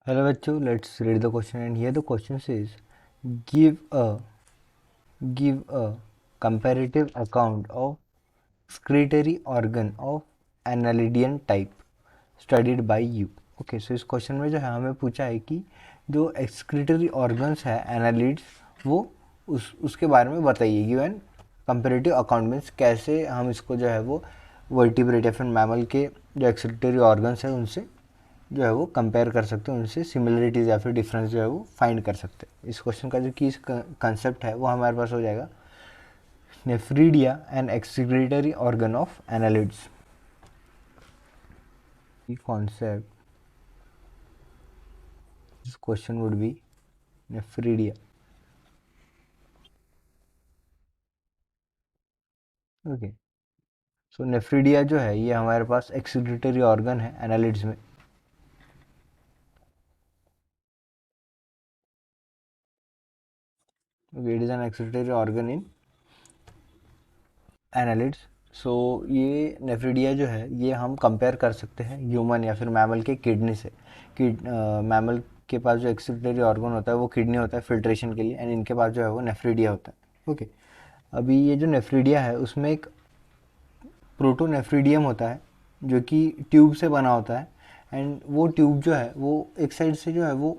Hello बच्चों, let's read the question and here the question says give a give a comparative account of excretory organ of annelidian type studied by you. Okay so इस question में जो है हमें पूछा है कि जो एक्सक्रीटरी ऑर्गन्स है एनालिड्स वो उसके बारे में बताइए गिवन कंपेरेटिव अकाउंट मीन्स कैसे हम इसको जो है वो वर्टिब्रेट या फिर मैमल के जो एक्सक्रीटरी ऑर्गन्स है उनसे जो है वो कंपेयर कर सकते हैं, उनसे सिमिलरिटीज़ या फिर डिफरेंस जो है वो फाइंड कर सकते हैं. इस क्वेश्चन का जो की कंसेप्ट है वो हमारे पास हो जाएगा nephridia and excretory organ of annelids. concept this question would be nephridia. Okay so nephridia जो है ये हमारे पास एक्सक्रीटरी ऑर्गन है एनालिड्स में. Okay it is an excretory organ in annelids. So ये नेफ्रिडिया जो है ये हम कंपेयर कर सकते हैं ह्यूमन या फिर मैमल के किडनी से. मैमल के पास जो एक्सक्रीटरी ऑर्गन होता है वो किडनी होता है फिल्ट्रेशन के लिए एंड इनके पास जो है वो नेफ्रिडिया होता है. ओके अभी ये जो नेफ्रिडिया है उसमें एक प्रोटोनेफ्रिडियम होता है जो कि ट्यूब से बना होता है एंड वो ट्यूब जो है वो एक साइड से जो है वो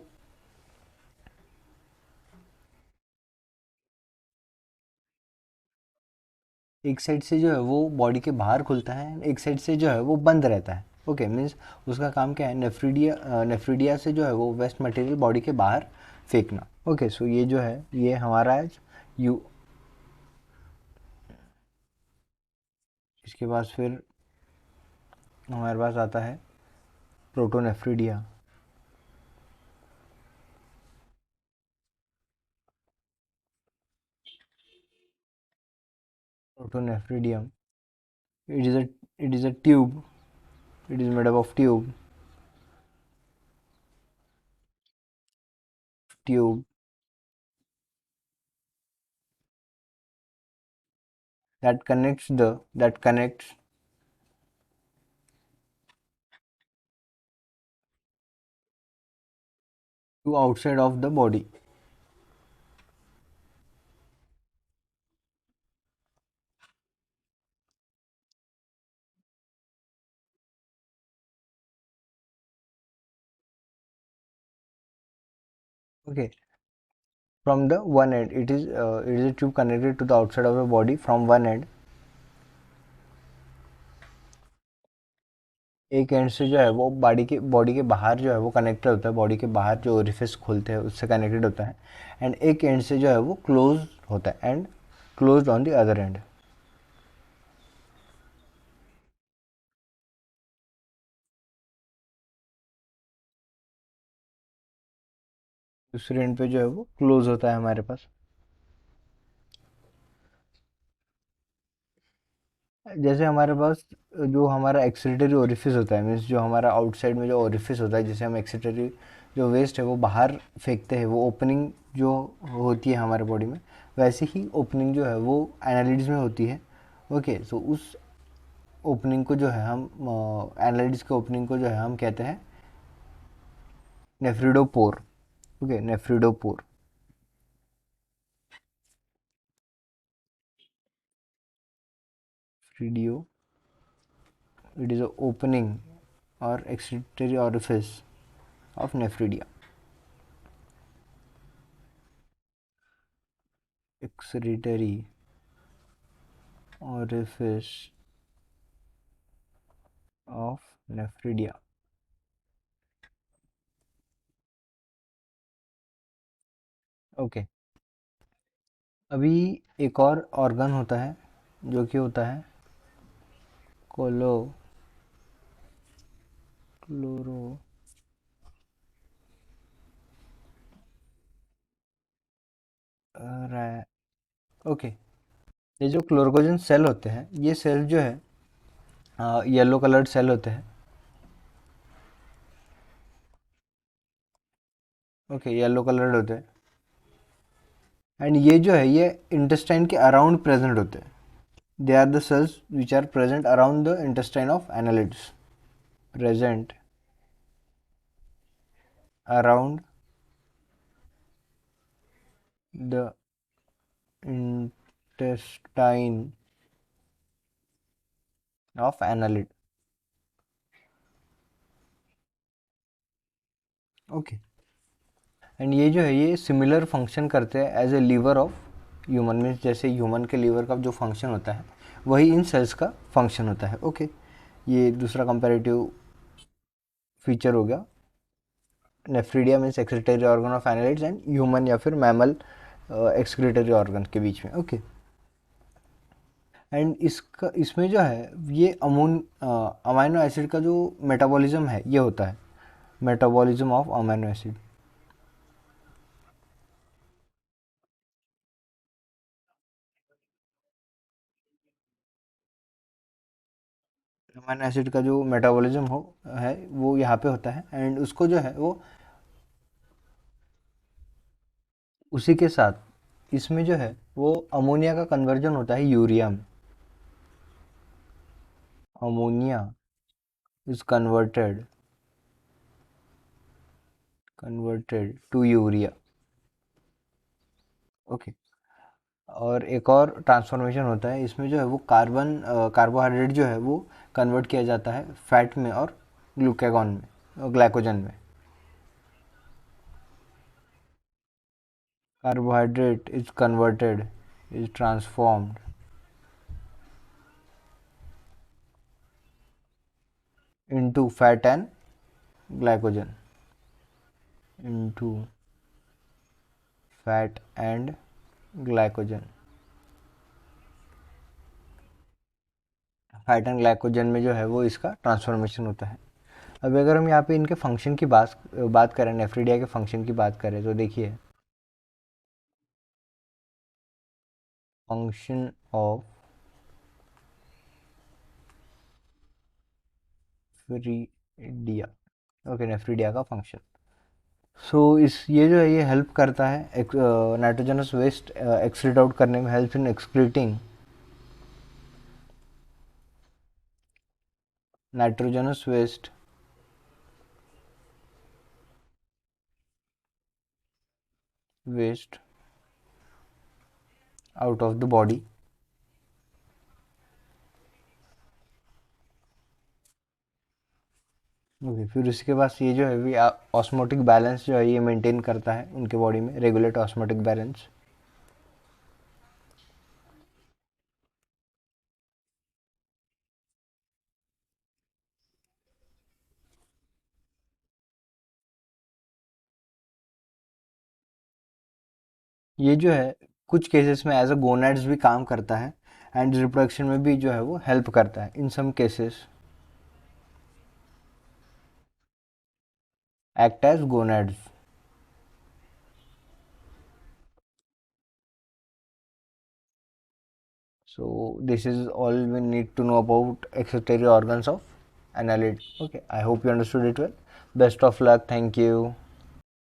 एक साइड से जो है वो बॉडी के बाहर खुलता है एक साइड से जो है वो बंद रहता है. ओके मीन्स उसका काम क्या है नेफ्रीडिया से जो है वो वेस्ट मटेरियल बॉडी के बाहर फेंकना. ओके सो ये जो है ये हमारा है यू. इसके पास फिर हमारे पास आता है protonephridia. Protonephridium it is a it is a tube. It is made up of tube that connects to outside of the body. Okay, from the one end it is a tube connected to the outside of the body from one end. एक and से जो है वो body के बाहर जो है वो कनेक्टेड होता है, बॉडी के बाहर जो ओरिफिस खोलते हैं उससे कनेक्टेड होता है एंड एक एंड से जो है वो क्लोज होता है and closed on the other and. दूसरे एंड पे जो है वो क्लोज होता है हमारे पास. जैसे हमारे पास जो हमारा एक्सक्रीटरी ओरिफिस होता है मीन्स जो हमारा आउटसाइड में जो ओरिफिस होता है जिसे हम एक्सक्रीटरी जो वेस्ट है वो बाहर फेंकते हैं, वो ओपनिंग जो होती है हमारे बॉडी में वैसे ही ओपनिंग जो है वो एनालिड्स में होती है. ओके सो उस ओपनिंग को जो है हम एनालिड्स के ओपनिंग को जो है हम कहते हैं नेफ्रिडोपोर. Okay नेफ्रिडोपोर. फ्रीडियो it is a opening or excretory orifice of nephridia. Excretory orifice of nephridia. Okay अभी एक और ऑर्गन होता है जो कि होता है कोलो क्लोरो ओके ये जो क्लोरोकोजन सेल होते हैं ये सेल जो है येलो कलर्ड सेल होते हैं. ओके येलो कलर्ड होते हैं एंड ये जो है ये इंटेस्टाइन के अराउंड प्रेजेंट होते हैं. They are the cells which are present around the intestine of annelids. Present around the intestine of annelid. Okay, and ये जो है ये सिमिलर फंक्शन करते हैं as a liver of human, means जैसे ह्यूमन के लीवर का जो फंक्शन होता है वही इन सेल्स का फंक्शन होता है। ओके, ये दूसरा कंपैरेटिव फीचर हो गया। Nephridia means excretory organ of annelids and human या फिर मैमल एक्सक्रीटरी ऑर्गन के बीच में। ओके, एंड इसका इसमें जो है ये अमाइनो एसिड का जो मेटाबॉलिज्म है ये होता है, metabolism of amino acid. Amino acid का जो मेटाबॉलिज्म हो है वो यहाँ पे होता है, एंड उसको जो है वो उसी के साथ इसमें जो है वो अमोनिया का कन्वर्जन होता है यूरिया में। Ammonia is converted to urea. Okay, और एक और ट्रांसफॉर्मेशन होता है इसमें जो है वो कार्बोहाइड्रेट जो है वो कन्वर्ट किया जाता है फैट में और ग्लूकागॉन में और ग्लाइकोजन में। Carbohydrate is transformed into fat and glycogen, into fat and glycogen. Fat and glycogen में जो है वो इसका ट्रांसफॉर्मेशन होता है। अब अगर हम यहाँ पे इनके फंक्शन की बात करें, नेफ्रिडिया के फंक्शन की बात करें तो देखिए, फंक्शन ऑफ फ्रीडिया। ओके, नेफ्रिडिया का फंक्शन। सो इस ये जो है ये हेल्प करता है नाइट्रोजनस वेस्ट एक्सक्रीट आउट करने में, help in excreting nitrogenous waste out of the body. Okay, फिर उसके बाद ये जो है भी ऑस्मोटिक बैलेंस जो है ये मेंटेन करता है उनके बॉडी में, रेगुलेट ऑस्मोटिक बैलेंस। ये जो है कुछ केसेस में एज अ गोनाड्स भी काम करता है, एंड रिप्रोडक्शन में भी जो है वो हेल्प करता है in some cases, act as gonads. So this is all we need to know about excretory organs of annelid. Okay, I hope you understood it well. Best of luck. Thank you.